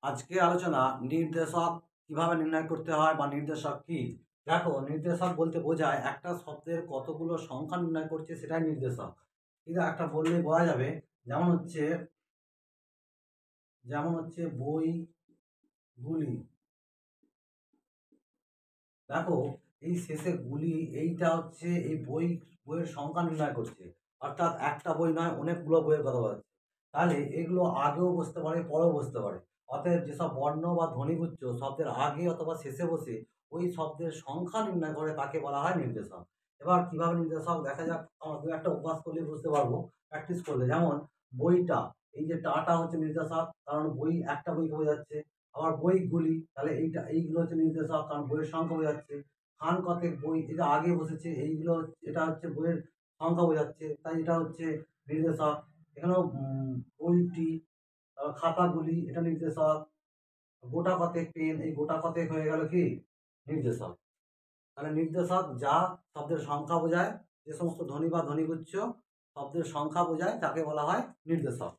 আজকে আলোচনা নির্দেশক কিভাবে নির্ণয় করতে হয় বা নির্দেশক কি। দেখো, নির্দেশক বলতে বোঝায় একটা শব্দের কতগুলো সংখ্যা নির্ণয় করছে সেটাই নির্দেশক। কিন্তু একটা বললেই বোঝা যাবে, যেমন হচ্ছে বইগুলি। দেখো, এই শেষে গুলি এইটা হচ্ছে এই বইয়ের সংখ্যা নির্ণয় করছে। অর্থাৎ একটা বই নয়, অনেকগুলো বইয়ের কথা বলা হচ্ছে। তাহলে এগুলো আগেও বসতে পারে, পরেও বসতে পারে। অতএব যেসব বর্ণ বা ধ্বনিগুচ্ছ শব্দের আগে অথবা শেষে বসে ওই শব্দের সংখ্যা নির্ণয় করে তাকে বলা হয় নির্দেশক। এবার কিভাবে নির্দেশক দেখা যাক, আমরা দু একটা অভ্যাস করলে বুঝতে পারবো, প্র্যাকটিস করলে। যেমন বইটা, এই যে টাটা হচ্ছে নির্দেশক, কারণ বই একটা বইকে বোঝাচ্ছে। আবার বইগুলি, তাহলে এইগুলো হচ্ছে নির্দেশক, কারণ বইয়ের সংখ্যা বোঝাচ্ছে। খান কতেক বই, এটা আগে বসেছে, এইগুলো এটা হচ্ছে বইয়ের সংখ্যা বোঝাচ্ছে, তাই এটা হচ্ছে নির্দেশক। এখানেও বইটি, খাতাগুলি এটা নির্দেশক। গোটা কতেক পেন, এই গোটা কতেক হয়ে গেল কি নির্দেশক। তাহলে নির্দেশক যা শব্দের সংখ্যা বোঝায়, যে সমস্ত ধ্বনি বা ধ্বনিগুচ্ছ শব্দের সংখ্যা বোঝায় তাকে বলা হয় নির্দেশক।